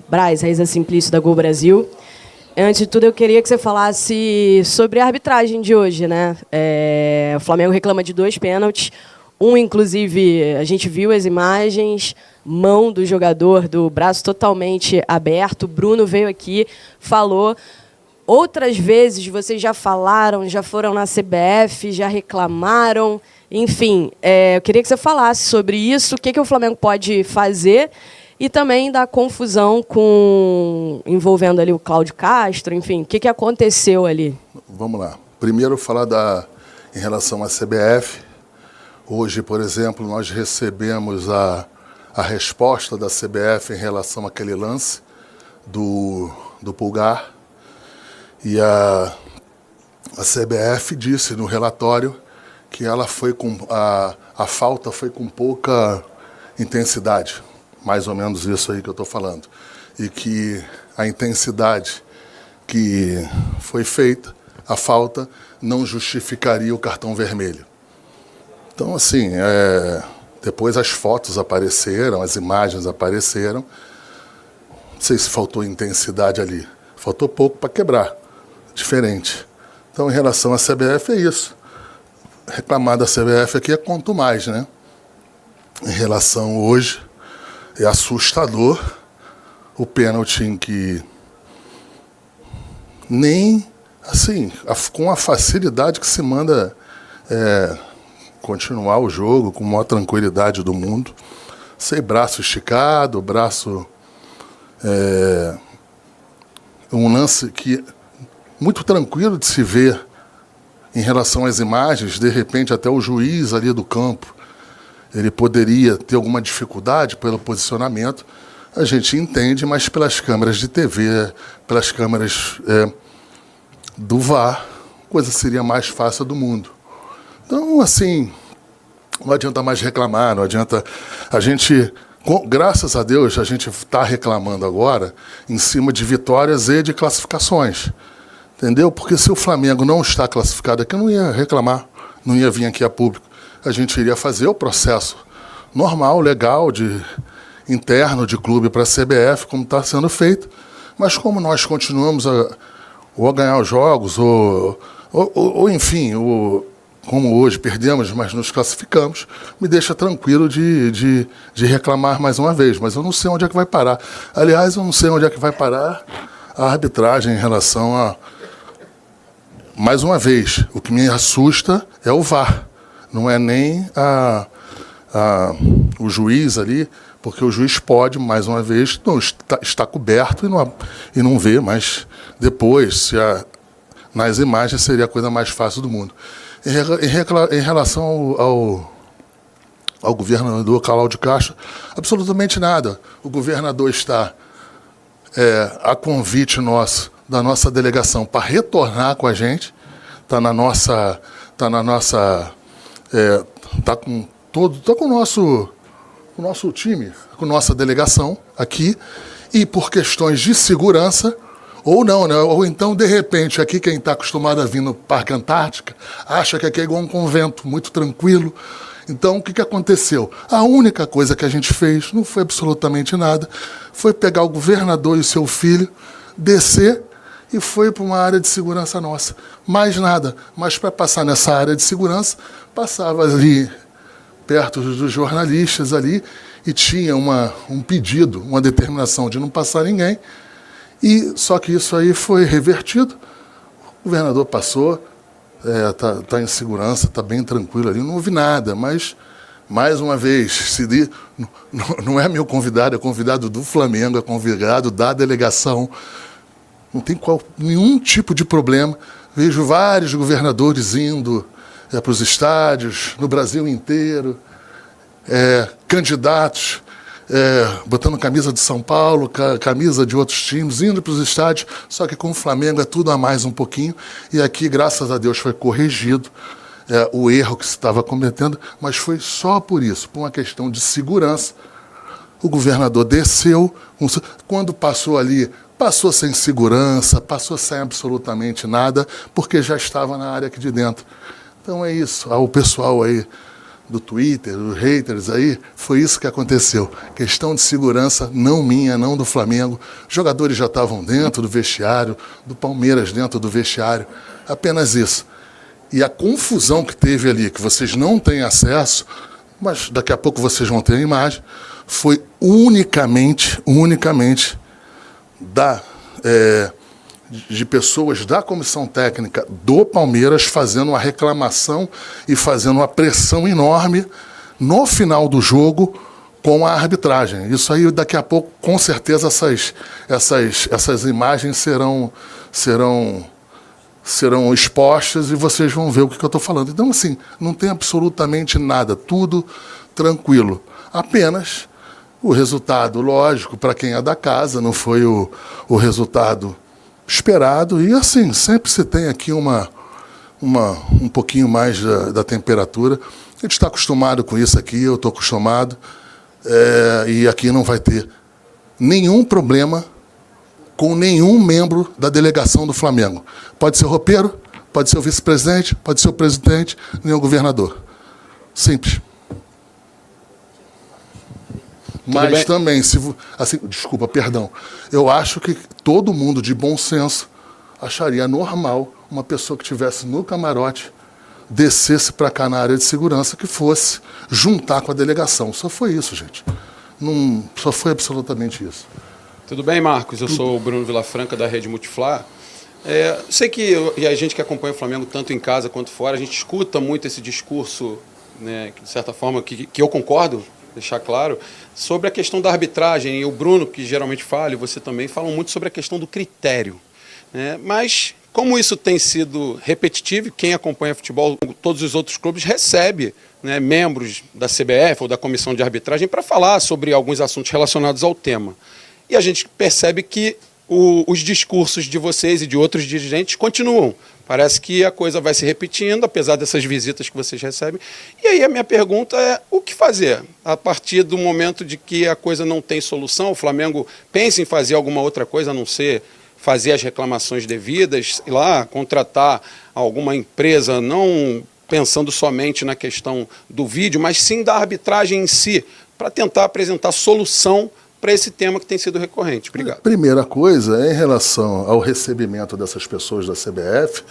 Braz, Raíza Simplício, da Gol Brasil. Antes de tudo, eu queria que você falasse sobre a arbitragem de hoje, né? O Flamengo reclama de 2 pênaltis. Inclusive, a gente viu as imagens, mão do jogador, do braço totalmente aberto. Bruno veio aqui, falou. Outras vezes vocês já falaram, já foram na CBF, já reclamaram. Enfim, eu queria que você falasse sobre isso, o que o Flamengo pode fazer e também da confusão envolvendo ali o Cláudio Castro, enfim, o que aconteceu ali? Vamos lá. Primeiro, falar em relação à CBF. Hoje, por exemplo, nós recebemos a resposta da CBF em relação àquele lance do Pulgar. E a CBF disse no relatório que ela a falta foi com pouca intensidade, mais ou menos isso aí que eu estou falando, e que a intensidade que foi feita, a falta, não justificaria o cartão vermelho. Então, assim, depois as fotos apareceram, as imagens apareceram, não sei se faltou intensidade ali, faltou pouco para quebrar, diferente. Então, em relação à CBF, é isso. Reclamar da CBF aqui é quanto mais, né? Em relação hoje, é assustador o pênalti em que nem, assim, com a facilidade que se manda continuar o jogo com a maior tranquilidade do mundo, sem braço esticado, um lance que muito tranquilo de se ver em relação às imagens. De repente até o juiz ali do campo, ele poderia ter alguma dificuldade pelo posicionamento, a gente entende, mas pelas câmeras de TV, pelas câmeras do VAR, a coisa seria mais fácil do mundo. Então, assim, não adianta mais reclamar, não adianta. A gente, graças a Deus, a gente está reclamando agora em cima de vitórias e de classificações. Entendeu? Porque se o Flamengo não está classificado aqui, eu não ia reclamar, não ia vir aqui a público. A gente iria fazer o processo normal, legal, interno de clube para a CBF, como está sendo feito. Mas como nós continuamos a ganhar os jogos, ou enfim, como hoje perdemos, mas nos classificamos, me deixa tranquilo de reclamar mais uma vez. Mas eu não sei onde é que vai parar. Aliás, eu não sei onde é que vai parar a arbitragem em relação a... Mais uma vez, o que me assusta é o VAR. Não é nem o juiz ali, porque o juiz pode, mais uma vez, não, está coberto e não vê, mas depois, nas imagens, seria a coisa mais fácil do mundo. Em relação ao governador Cláudio Castro, absolutamente nada. O governador está a convite da nossa delegação para retornar com a gente, está com o nosso time, com nossa delegação aqui, e por questões de segurança, ou não, né? Ou então, de repente, aqui quem está acostumado a vir no Parque Antártica, acha que aqui é igual um convento, muito tranquilo. Então, o que aconteceu? A única coisa que a gente fez, não foi absolutamente nada, foi pegar o governador e o seu filho, descer e foi para uma área de segurança nossa. Mais nada. Mas para passar nessa área de segurança, passava ali perto dos jornalistas ali e tinha um pedido, uma determinação de não passar ninguém. E só que isso aí foi revertido. O governador passou, tá em segurança, está bem tranquilo ali, não houve nada, mas, mais uma vez, não é meu convidado, é convidado do Flamengo, é convidado da delegação, não tem nenhum tipo de problema. Vejo vários governadores indo para os estádios, no Brasil inteiro, candidatos, botando camisa de São Paulo, camisa de outros times, indo para os estádios, só que com o Flamengo é tudo a mais um pouquinho, e aqui, graças a Deus, foi corrigido o erro que se estava cometendo, mas foi só por isso, por uma questão de segurança. O governador desceu, quando passou ali, passou sem segurança, passou sem absolutamente nada, porque já estava na área aqui de dentro. Então é isso, o pessoal aí do Twitter, dos haters aí, foi isso que aconteceu. Questão de segurança, não minha, não do Flamengo. Os jogadores já estavam dentro do vestiário, do Palmeiras dentro do vestiário, apenas isso. E a confusão que teve ali, que vocês não têm acesso, mas daqui a pouco vocês vão ter a imagem, foi unicamente de pessoas da comissão técnica do Palmeiras fazendo uma reclamação e fazendo uma pressão enorme no final do jogo com a arbitragem. Isso aí, daqui a pouco, com certeza, essas imagens serão expostas e vocês vão ver o que eu estou falando. Então, assim, não tem absolutamente nada, tudo tranquilo. Apenas o resultado, lógico, para quem é da casa, não foi o resultado esperado. E, assim, sempre se tem aqui um pouquinho mais da temperatura. A gente está acostumado com isso aqui, eu estou acostumado. E aqui não vai ter nenhum problema com nenhum membro da delegação do Flamengo. Pode ser o roupeiro, pode ser o vice-presidente, pode ser o presidente, nem o governador. Simples. Mas também, desculpa, perdão, eu acho que todo mundo de bom senso acharia normal uma pessoa que estivesse no camarote descesse para cá na área de segurança, que fosse juntar com a delegação. Só foi isso, gente. Só foi absolutamente isso. Tudo bem, Marcos? Eu sou o Bruno Vilafranca, da Rede Multiflá. Sei que e a gente que acompanha o Flamengo tanto em casa quanto fora, a gente escuta muito esse discurso, né, de certa forma, que eu concordo, deixar claro, sobre a questão da arbitragem. E o Bruno, que geralmente fala, e você também, falam muito sobre a questão do critério, né? Mas, como isso tem sido repetitivo, quem acompanha futebol, todos os outros clubes, recebe, né, membros da CBF ou da comissão de arbitragem para falar sobre alguns assuntos relacionados ao tema. E a gente percebe que os discursos de vocês e de outros dirigentes continuam. Parece que a coisa vai se repetindo, apesar dessas visitas que vocês recebem. E aí a minha pergunta é, o que fazer? A partir do momento de que a coisa não tem solução, o Flamengo pensa em fazer alguma outra coisa, a não ser fazer as reclamações devidas, ir lá, contratar alguma empresa, não pensando somente na questão do vídeo, mas sim da arbitragem em si, para tentar apresentar solução para esse tema que tem sido recorrente. Obrigado. Primeira coisa, em relação ao recebimento dessas pessoas da CBF,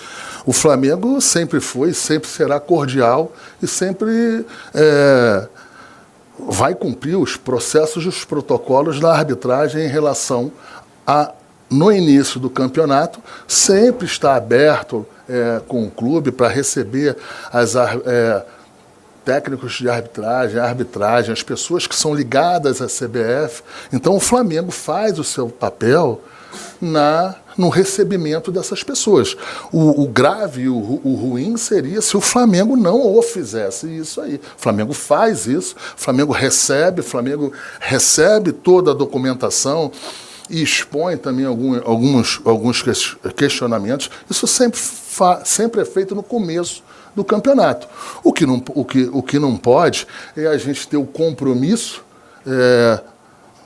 o Flamengo sempre foi, sempre será cordial e sempre vai cumprir os processos e os protocolos da arbitragem em relação a, no início do campeonato, sempre está aberto com o clube para receber técnicos de arbitragem, as pessoas que são ligadas à CBF. Então, o Flamengo faz o seu papel no recebimento dessas pessoas. O grave, o ruim seria se o Flamengo não o fizesse isso aí. O Flamengo faz isso, o Flamengo recebe toda a documentação e expõe também alguns questionamentos. Isso sempre é feito no começo do campeonato. O que não pode é a gente ter o compromisso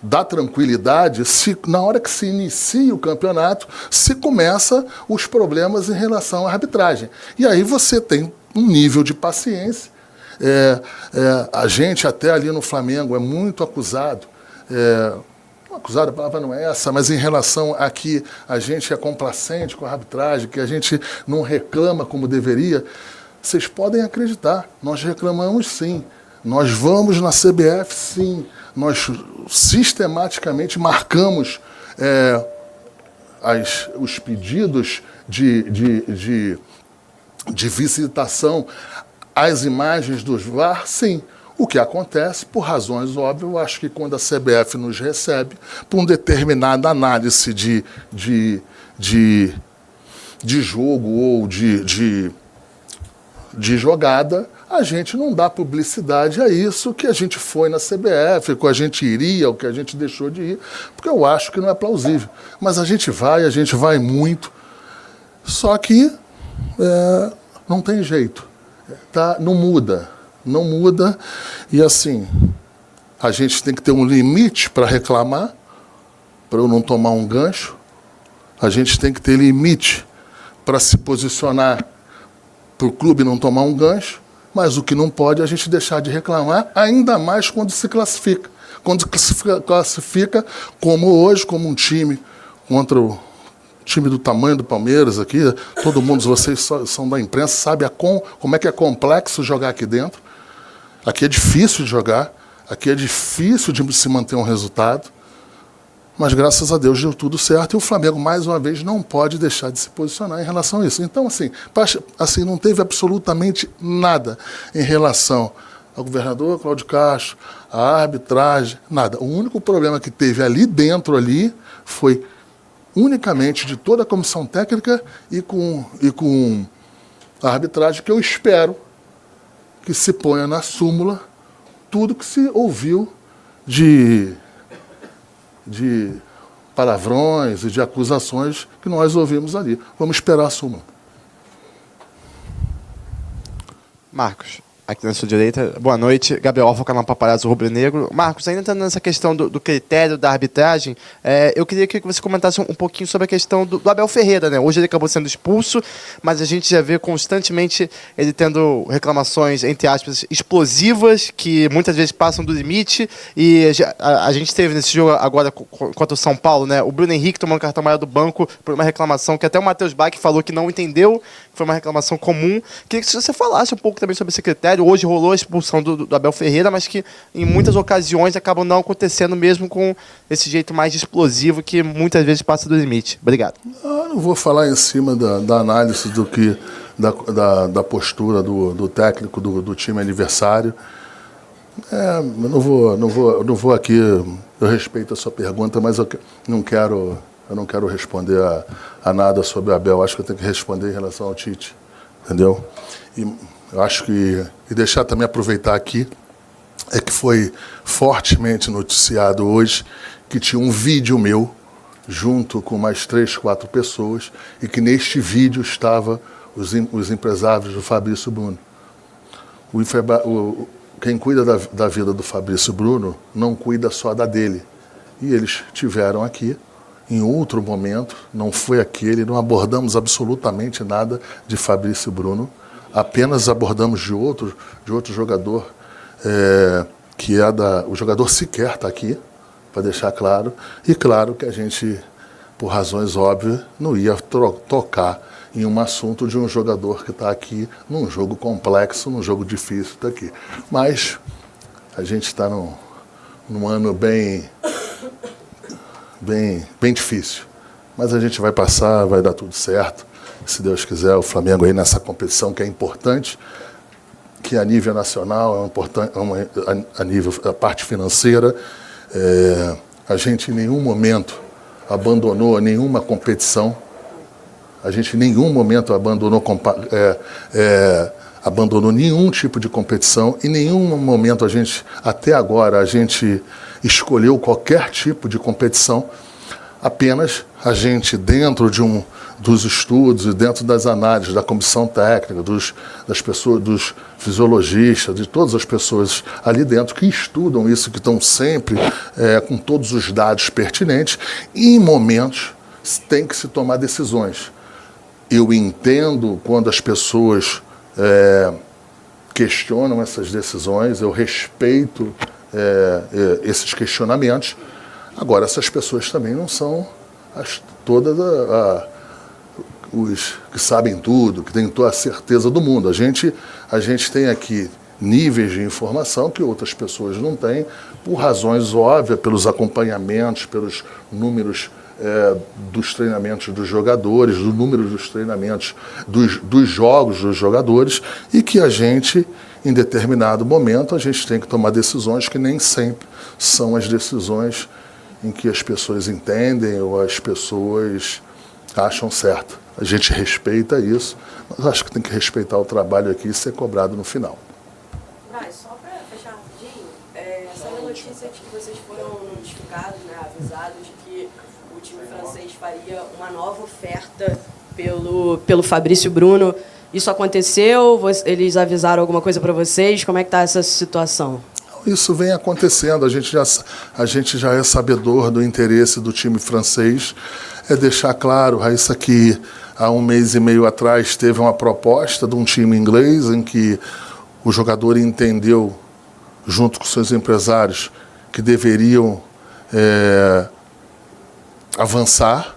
da tranquilidade na hora que se inicia o campeonato, se começa os problemas em relação à arbitragem. E aí você tem um nível de paciência. A gente até ali no Flamengo é muito acusado, a palavra não é essa, mas em relação a que a gente é complacente com a arbitragem, que a gente não reclama como deveria. Vocês podem acreditar, nós reclamamos sim, nós vamos na CBF sim, nós sistematicamente marcamos os pedidos de visitação às imagens dos VAR, sim. O que acontece, por razões óbvias, eu acho que quando a CBF nos recebe, por uma determinada análise de jogo ou de jogada, a gente não dá publicidade a isso, que a gente foi na CBF, que a gente iria, ou que a gente deixou de ir, porque eu acho que não é plausível. Mas a gente vai muito, só que não tem jeito, não muda, e assim, a gente tem que ter um limite para reclamar, para eu não tomar um gancho, a gente tem que ter limite para se posicionar, para o clube não tomar um gancho, Mas o que não pode é a gente deixar de reclamar, ainda mais quando se classifica. Quando se classifica, como hoje, como um time contra o time do tamanho do Palmeiras aqui, todo mundo, vocês são da imprensa, sabe como é que é complexo jogar aqui dentro. Aqui é difícil de jogar, aqui é difícil de se manter um resultado, mas graças a Deus deu tudo certo e o Flamengo, mais uma vez, não pode deixar de se posicionar em relação a isso. Então, assim não teve absolutamente nada em relação ao governador Cláudio Castro, à arbitragem, nada. O único problema que teve ali dentro foi unicamente de toda a comissão técnica e com a arbitragem, que eu espero que se ponha na súmula tudo que se ouviu de palavrões e de acusações que nós ouvimos ali. Vamos esperar a súmula. Marcos, aqui na sua direita. Boa noite. Gabriel Alfa, canal Paparazzo Rubro Negro. Marcos, ainda entrando nessa questão do critério da arbitragem, eu queria que você comentasse um pouquinho sobre a questão do Abel Ferreira, né? Hoje ele acabou sendo expulso, mas a gente já vê constantemente ele tendo reclamações, entre aspas, explosivas, que muitas vezes passam do limite, e a gente teve nesse jogo agora contra o São Paulo, né? O Bruno Henrique tomando cartão amarelo do banco por uma reclamação que até o Matheus Bach falou que não entendeu, que foi uma reclamação comum. Queria que você falasse um pouco também sobre esse critério. Hoje rolou a expulsão do Abel Ferreira, mas que em muitas ocasiões acabam não acontecendo mesmo com esse jeito mais explosivo que muitas vezes passa do limite. Obrigado. Eu não vou falar em cima da análise da postura do técnico do time adversário. Eu não vou aqui, eu respeito a sua pergunta, mas eu não quero responder a nada sobre o Abel. Acho que eu tenho que responder em relação ao Tite, entendeu? E eu acho que, e deixar também aproveitar aqui, é que foi fortemente noticiado hoje que tinha um vídeo meu, junto com mais 3, 4 pessoas, e que neste vídeo estavam os empresários do Fabrício Bruno. Quem cuida da vida do Fabrício Bruno não cuida só da dele. E eles tiveram aqui, em outro momento, não foi aquele, não abordamos absolutamente nada de Fabrício Bruno, apenas abordamos de outro jogador, que o jogador sequer está aqui, para deixar claro, e claro que a gente, por razões óbvias, não ia tocar em um assunto de um jogador que está aqui, num jogo complexo, num jogo difícil daqui. Mas a gente está num ano bem difícil. Mas a gente vai passar, vai dar tudo certo. Se Deus quiser, o Flamengo aí nessa competição que é importante, que a nível nacional é importante, a nível da parte financeira, a gente em nenhum momento abandonou nenhuma competição, a gente em nenhum momento abandonou nenhum tipo de competição, em nenhum momento até agora a gente escolheu qualquer tipo de competição, apenas a gente dentro dos estudos e dentro das análises da comissão técnica, das pessoas, dos fisiologistas, de todas as pessoas ali dentro que estudam isso, que estão sempre com todos os dados pertinentes, e em momentos tem que se tomar decisões. Eu entendo quando as pessoas questionam essas decisões, eu respeito esses questionamentos. Agora, essas pessoas também não são todas os que sabem tudo, que têm toda a certeza do mundo. A gente tem aqui níveis de informação que outras pessoas não têm, por razões óbvias, pelos acompanhamentos, pelos números dos treinamentos dos jogadores, do número dos treinamentos dos jogos dos jogadores, e que a gente, em determinado momento, a gente tem que tomar decisões que nem sempre são as decisões em que as pessoas entendem ou as pessoas acham certo. A gente respeita isso, mas acho que tem que respeitar o trabalho aqui e ser cobrado no final. Só para fechar rapidinho, saiu a notícia de que vocês foram notificados, né, avisados de que o time francês faria uma nova oferta pelo Fabrício Bruno. Isso aconteceu? Eles avisaram alguma coisa para vocês? Como é que está essa situação? Isso vem acontecendo, a gente já é sabedor do interesse do time francês. É deixar claro, Raíssa, que há 1 mês e meio atrás teve uma proposta de um time inglês em que o jogador entendeu, junto com seus empresários, que deveriam avançar.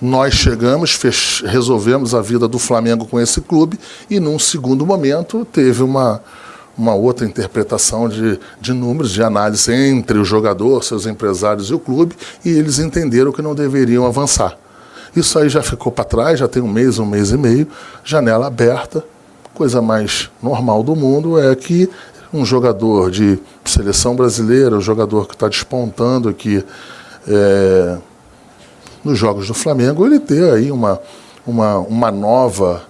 Nós chegamos, resolvemos a vida do Flamengo com esse clube e, num segundo momento, teve uma outra interpretação de números, de análise entre o jogador, seus empresários e o clube, e eles entenderam que não deveriam avançar. Isso aí já ficou para trás, já tem um mês e meio, janela aberta. Coisa mais normal do mundo é que um jogador de seleção brasileira, um jogador que está despontando aqui nos jogos do Flamengo, ele ter aí uma nova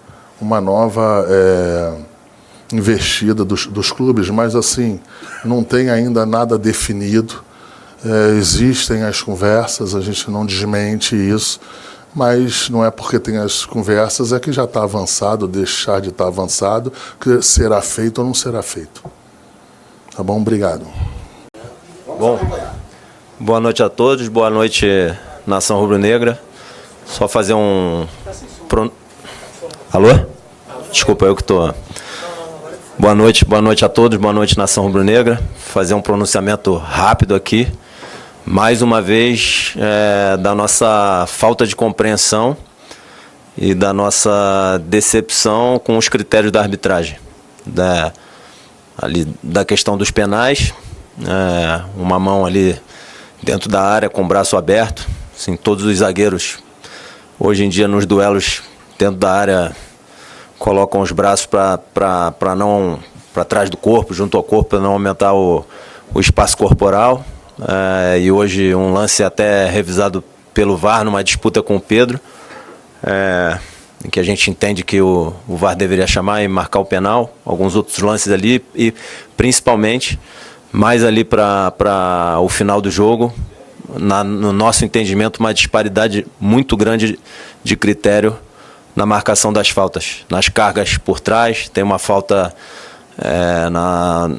investida dos clubes, mas assim, não tem ainda nada definido. Existem as conversas, a gente não desmente isso, mas não é porque tem as conversas é que já está avançado, deixar de estar avançado, que será feito ou não será feito. Tá bom? Obrigado. Bom, boa noite a todos, boa noite, Nação Rubro-Negra. Só fazer Alô? Desculpa, eu que estou... Boa noite a todos, boa noite, Nação Rubro-Negra. Fazer um pronunciamento rápido aqui. Mais uma vez, da nossa falta de compreensão e da nossa decepção com os critérios da arbitragem. Da questão dos penais, uma mão ali dentro da área com o braço aberto. Assim, todos os zagueiros, hoje em dia, nos duelos dentro da área, colocam os braços para trás do corpo, junto ao corpo, para não aumentar o espaço corporal. E hoje um lance até revisado pelo VAR numa disputa com o Pedro, em que a gente entende que o VAR deveria chamar e marcar o penal, alguns outros lances ali e principalmente mais ali para o final do jogo, no nosso entendimento, uma disparidade muito grande de critério na marcação das faltas, nas cargas por trás. Tem uma falta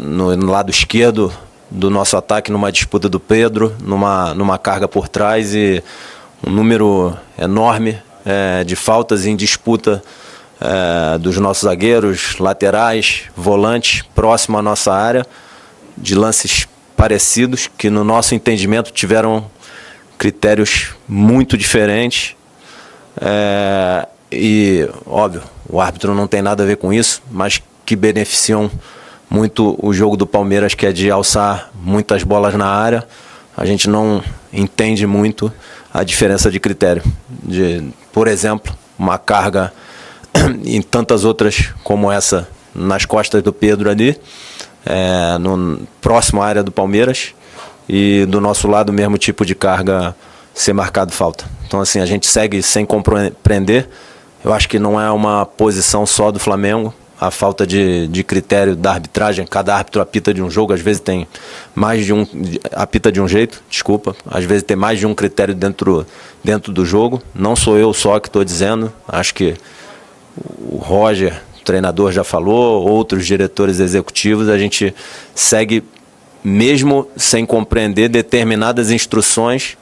no lado esquerdo do nosso ataque, numa disputa do Pedro, numa carga por trás, e um número enorme de faltas em disputa dos nossos zagueiros, laterais, volantes, próximo à nossa área, de lances parecidos, que no nosso entendimento tiveram critérios muito diferentes. E, óbvio, o árbitro não tem nada a ver com isso, mas que beneficiam muito o jogo do Palmeiras, que é de alçar muitas bolas na área. A gente não entende muito a diferença de critério. Por exemplo, uma carga em tantas outras como essa, nas costas do Pedro ali, próximo à área do Palmeiras, e do nosso lado o mesmo tipo de carga ser marcado falta. Então, assim, a gente segue sem compreender. Eu acho que não é uma posição só do Flamengo, a falta de critério da arbitragem. Cada árbitro apita de um jogo, às vezes tem mais de um, apita de um jeito, desculpa, às vezes tem mais de um critério dentro do jogo. Não sou eu só que estou dizendo, acho que o Roger, o treinador, já falou, outros diretores executivos. A gente segue, mesmo sem compreender, determinadas instruções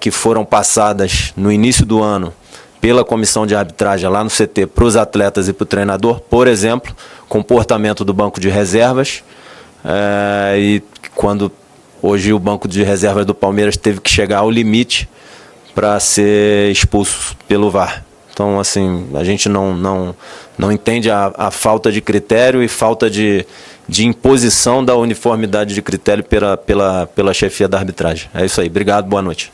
que foram passadas no início do ano pela comissão de arbitragem lá no CT para os atletas e para o treinador. Por exemplo, comportamento do banco de reservas, e quando hoje o banco de reservas do Palmeiras teve que chegar ao limite para ser expulso pelo VAR. Então, assim, a gente não entende a falta de critério e falta de imposição da uniformidade de critério pela chefia da arbitragem. É isso aí. Obrigado, boa noite.